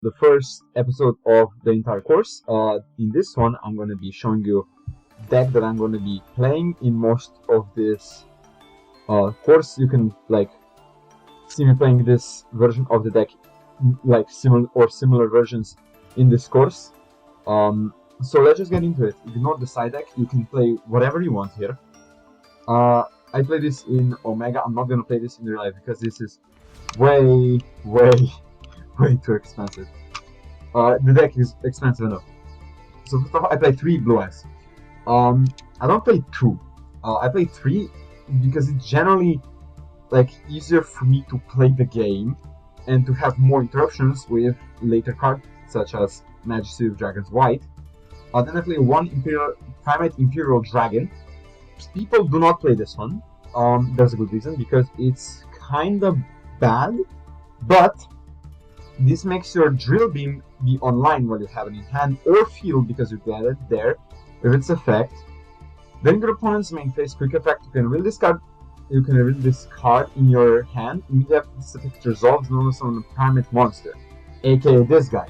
the first episode of the entire course. In this one, I'm going to be showing you deck that I'm going to be playing in most of this course. You can see me playing this version of the deck, similar versions in this course. So let's just get into it. Ignore the side deck. You can play whatever you want here. I play this in Omega. I'm not going to play this in real life because this is way too expensive. The deck is expensive enough. So first of all, I play 3 blue eyes. I don't play 2. I play 3 because it's generally easier for me to play the game and to have more interruptions with later cards such as Majesty of Dragons White. Then I play 1 Primate Imperial Dragon. People do not play this one. There's a good reason, because it's kinda bad, but this makes your Drill Beam be online while you have it in hand, or field because you get it there with its effect. Then your opponent's main phase quick effect, you can reveal this card in your hand. Immediately after this effect resolves, normally summon a Primate monster, aka this guy.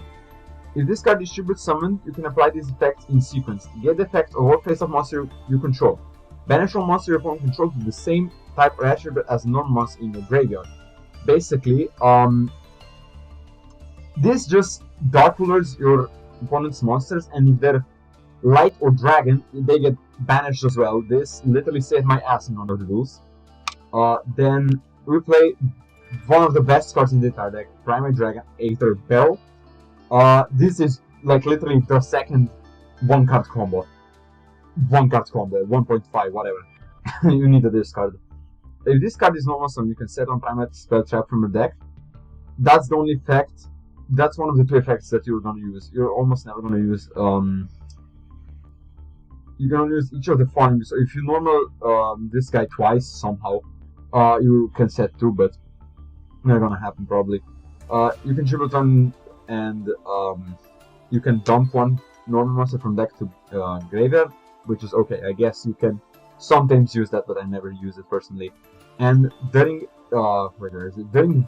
If this card is tribute summoned, you can apply this effect in sequence. Get the effect of all face-up monster you control. Banish all monster your opponent controls with the same type or attribute as normal monster in your graveyard. Basically, this just dark colors your opponent's monsters, and if they're light or dragon, they get banished as well. This literally saved my ass in one of the duels. Then we play one of the best cards in the entire deck, Primate Dragon Aether Bell. This is literally the second one card combo, 1.5, whatever. You need this card. If this card is normal summon, you can set on Primate Spell Trap from your deck. That's the only effect. That's one of the 2 effects that you're gonna use. You're almost never gonna use. You're gonna use each of the following. So if you normal this guy twice somehow, you can set 2, but not gonna happen probably. You can tribute 1 and you can dump 1 normal monster from deck to graveyard, which is okay. I guess you can sometimes use that, but I never use it personally. And during during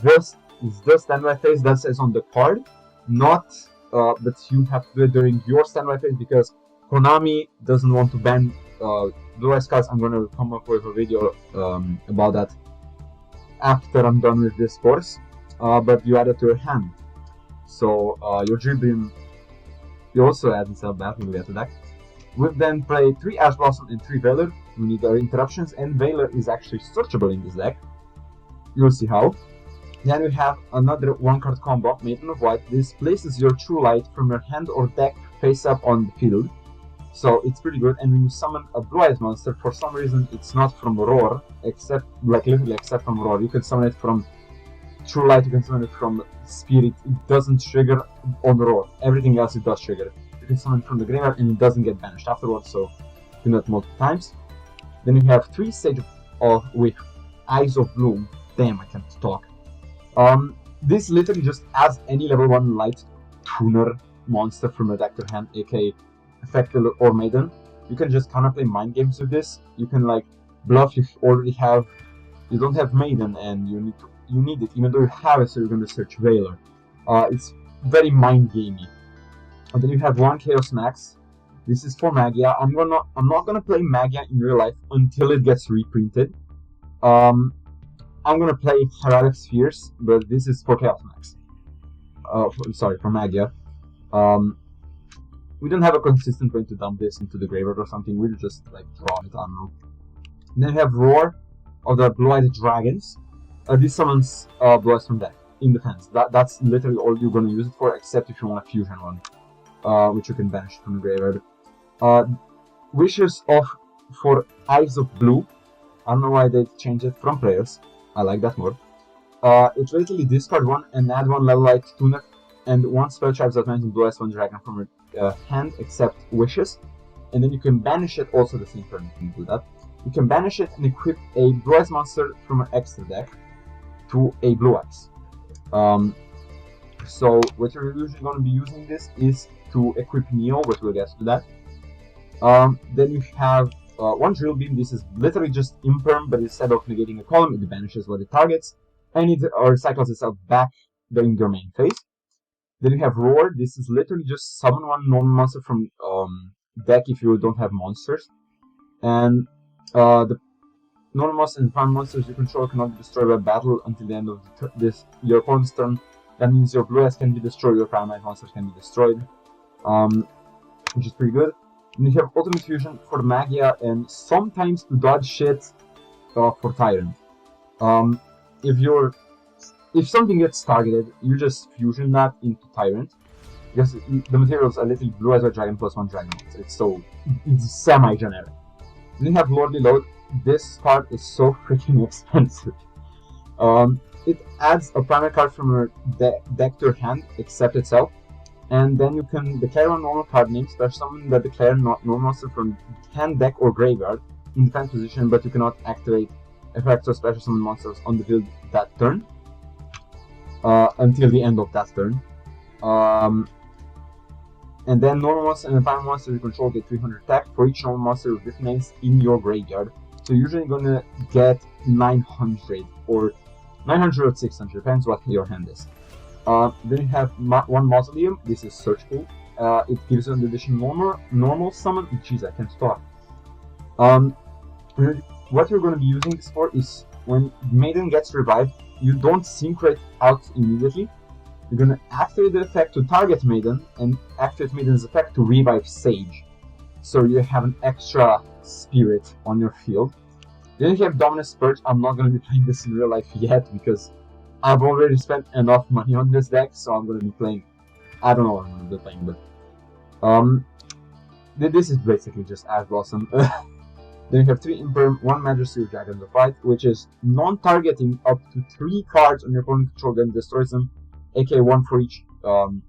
the standby phase, that says on the card, not but you have to do it during your standby phase, because Konami doesn't want to ban blue eyes cards. I'm gonna come up with a video about that after I'm done with this course. But you add it to your hand. So your Drill Beam, you also add inside that when we get to that. We'll then play 3 Ash Blossom and 3 Valor. We need our interruptions, and Valor is actually searchable in this deck. You'll see how. Then we have another 1-card combo, Maiden of White. This places your True Light from your hand or deck face up on the field. So it's pretty good. And when you summon a Blue Eyes monster, for some reason it's not from Roar, except literally except from Roar. You can summon it from True Light, you can summon it from Spirit. It doesn't trigger on Roar. Everything else it does trigger. You can summon it from the graveyard and it doesn't get banished afterwards, so you can do it multiple times. Then you have 3 Sage with Eyes of Bloom. Damn, I can't talk. This literally just adds any level 1 light tuner monster from a deck to hand, aka Effector or Maiden. You can just kind of play mind games with this. You can bluff you don't have Maiden and you need it, even though you have it, so you're going to search Valor. It's very mind gamey. And then you have 1 Chaos Max. This is for Magia. I'm not gonna play Magia in real life until it gets reprinted. I'm gonna play Hieratic Spheres, but this is for Chaos Max. For Magia. We don't have a consistent way to dump this into the graveyard or something. We'll just draw it. I don't know. And then we have Roar of the Blue-Eyed Dragons. This summons Blue Eyes from deck in defense. That's literally all you're gonna use it for, except if you want a fusion one, which you can banish from the graveyard. Wishes for Eyes of Blue. I don't know why they changed it from players. I like that more. It's literally discard 1 and add 1 level light tuner, and 1 spell trap that mentions Blue Eyes 1 dragon from your hand, except Wishes. And then you can banish it also the same turn. You can do that. You can banish it and equip a Blue Eyes monster from an extra deck to a Blue Eyes. So what you're usually going to be using this is to equip Neo, but we'll get to that. Then you have 1 Drill Beam. This is literally just imperm, but instead of negating a column, it banishes what it targets, and it recycles itself back during your main phase. Then you have Roar. This is literally just summon one normal monster from deck if you don't have monsters. And the normal monsters and farm monsters you control cannot be destroyed by battle until the end of your opponent's turn. That means your blue eyes can be destroyed, your Primarch monsters can be destroyed, which is pretty good. And you have Ultimate Fusion for the Magia, and sometimes to dodge shit for Tyrant. If something gets targeted, you just fusion that into Tyrant, because the materials are literally Blue Eyes White Dragon plus 1 Dragon monster. It's semi-generic. Then you have Lordly Load. This card is so freaking expensive. It adds a primary card from your deck to your hand, except itself, and then you can declare a normal card name, special summon that declare normal monster from hand, deck, or graveyard in defense position, but you cannot activate effects or special summon monsters on the field that turn until the end of that turn. And then normal monster and final monster you control get 300 attack for each normal monster with different names in your graveyard. So you're usually gonna get 900 or 900 or 600, depends what your hand is. Then you have one Mausoleum. This is Search Pool. It gives you an additional normal summon. Jeez, I can't talk. What you're going to be using this for is when Maiden gets revived, you don't sync it out immediately. You're going to activate the effect to target Maiden and activate Maiden's effect to revive Sage. So you have an extra spirit on your field. Then you have Dominus Purge. I'm not going to be playing this in real life yet because I've already spent enough money on this deck, so I'm going to be playing. I don't know what I'm going to be playing, but this is basically just Ash Blossom. Then you have 3 Imperm, 1 Majesty of Dragons of Fight, which is non-targeting up to 3 cards on your opponent control, then destroys them, aka 1 for each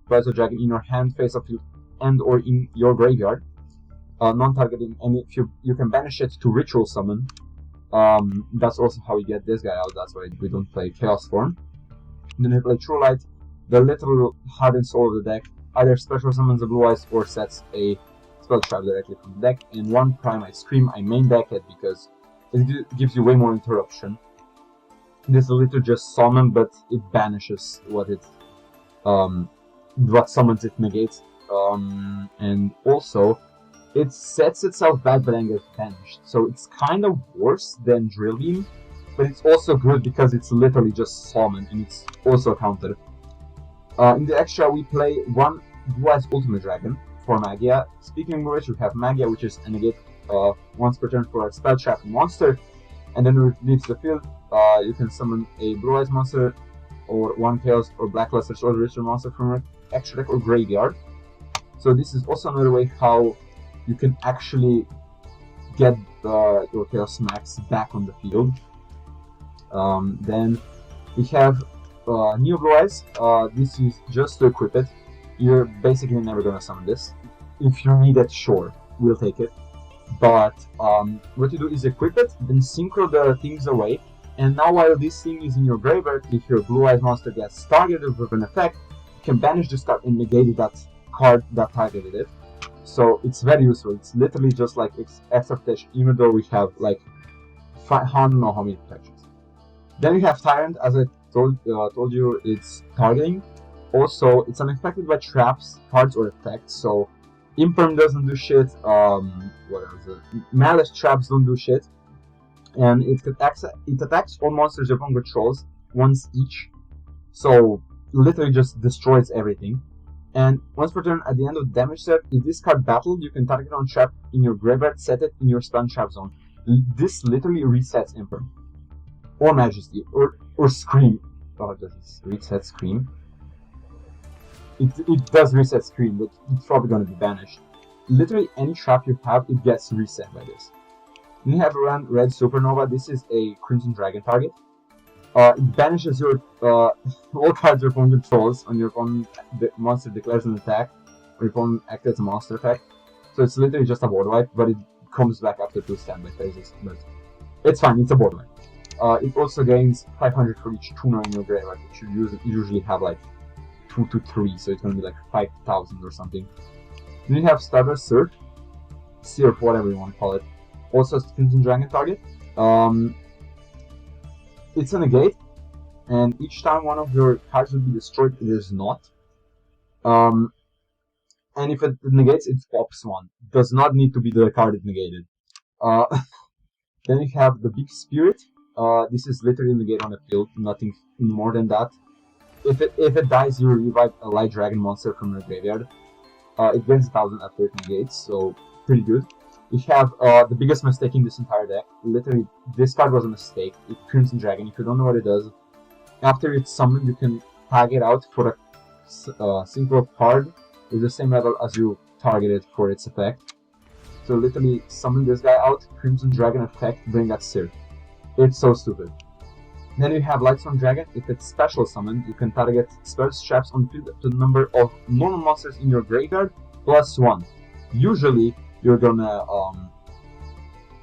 Blades of Dragon in your hand, face of field, and or in your graveyard. Non-targeting, and if you can banish it to Ritual Summon. That's also how we get this guy out, that's why we don't play Chaos Form. Then you play True Light, the literal heart and soul of the deck, either special summons a Blue Eyes or sets a spell trap directly from the deck, and 1 Primarch Scream. I main deck it because it gives you way more interruption. This is literally just summon, but it banishes what summons it negates, and also it sets itself back but then gets banished. So it's kind of worse than Drill Beam, but it's also good because it's literally just summon and it's also countered. In the extra, we play 1 Blue Eyes Ultimate Dragon for Magia. Speaking of which, we have Magia, which is a negate once per turn for a spell trap monster, and then when it leaves the field, you can summon a Blue Eyes monster or 1 Chaos or Blackluster or Ritual monster from your extra deck or graveyard. So this is also another way how you can actually get your Chaos Max back on the field. Then we have Neo Blue Eyes. This is just to equip it. You're basically never gonna summon this. If you need it, sure, we'll take it. But what you do is equip it, then synchro the things away, and now while this thing is in your graveyard, if your Blue Eyes monster gets targeted with an effect, you can banish this card and negate that card that targeted it. So it's very useful. It's literally just like extra protection, even though we have like I don't know how many protections. Then we have Tyrant. As I told you, it's targeting. Also, it's unaffected by traps, cards, or effects. So Imperm doesn't do shit. What else? Malice traps don't do shit. And it attacks all monsters your opponent controls once each. So literally just destroys everything. And once per turn, at the end of the damage step, if this card battled, you can target on trap in your graveyard, set it in your stun trap zone. This literally resets Imperm. Or Majesty. Or Scream. Oh, does this reset Scream? It does reset Scream, but it's probably going to be banished. Literally any trap you have, it gets reset by this. Then you have around Red Supernova. This is a Crimson Dragon target. It banishes your all cards your opponent controls on your opponent monster declares an attack, or your opponent activates a monster effect. So it's literally just a board wipe, but it comes back after 2 standby phases. But it's fine, it's a board wipe. It also gains 500 for each tuner in your graveyard, which you usually have like 2 to 3, so it's gonna be like 5,000 or something. Then you have Stardust Surf, whatever you want to call it. Also, Crimson Dragon target. It's a negate, and each time one of your cards will be destroyed, it is not. Um, and if it negates, it pops one. Does not need to be the card it negated. Uh, then you have the Big Spirit. This is literally negate on the field, nothing more than that. If it dies, you revive a light dragon monster from your graveyard. It gains 1000 after it negates, so pretty good. You have the biggest mistake in this entire deck. Literally, this card was a mistake. It's Crimson Dragon. If you don't know what it does, after it's summoned, you can tag it out for a synchro card with the same level as you targeted for its effect. So literally summon this guy out, Crimson Dragon effect, bring that Sir. It's so stupid. Then you have Lightstorm Dragon. If it's special summoned, you can target spells traps on field to the number of normal monsters in your graveyard plus 1. Usually you're gonna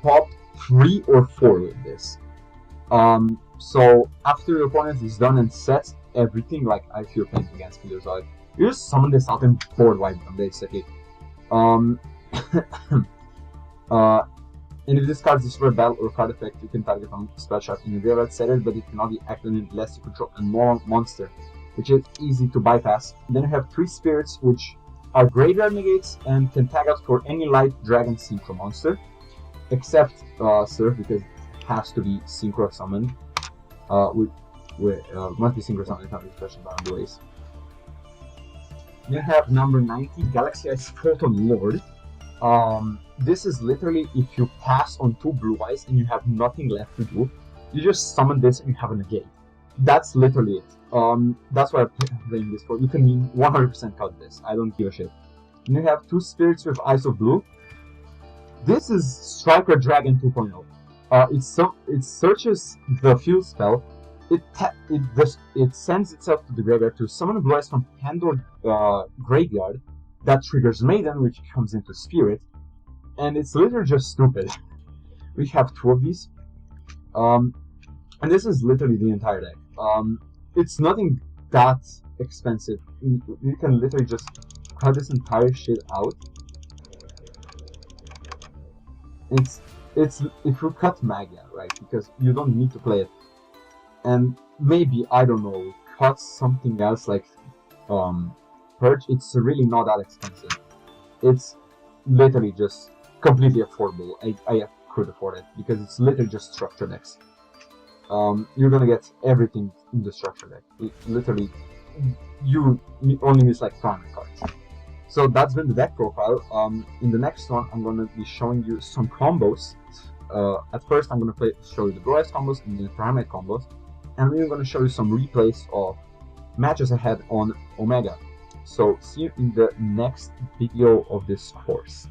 pop 3 or 4 with this. So after your opponent is done and sets everything, like if you're playing against Meteorozoic, you just summon this out and board wipe them basically. And if this card is for battle or card effect, you can target on spell trap in your graveyard, set it, but it cannot be activated unless you control a normal monster, which is easy to bypass. Then you have 3 spirits, which are graveyard negates and can tag out for any light dragon synchro monster, except Surf, because it has to be synchro summoned. Must be synchro summoned, not be special bound ways. You have number 90, Galaxy Ice Photon Lord. This is literally if you pass on 2 blue eyes and you have nothing left to do, you just summon this and you have a negate. That's literally it. That's what I'm playing this for. You can 100% cut this. I don't give a shit. And you have 2 spirits with Eyes of Blue. This is Striker Dragon 2.0. It searches the field spell. It sends itself to the graveyard to summon a blue eyes from hand or graveyard. That triggers Maiden, which comes into Spirit, and it's literally just stupid. We have 2 of these, and this is literally the entire deck. It's nothing that expensive. You can literally just cut this entire shit out. It's if you cut Magia, right, because you don't need to play it, and maybe, I don't know, cut something else like Purge, it's really not that expensive. It's literally just completely affordable. I could afford it because it's literally just structure decks. You're gonna get everything in the structure deck. Literally, you only miss like primary cards. So that's been the deck profile. In the next one, I'm gonna be showing you some combos. At first, I'm gonna show you the Blue Eyes combos and the primary combos, and we're gonna show you some replays of matches ahead on Omega. So see you in the next video of this course.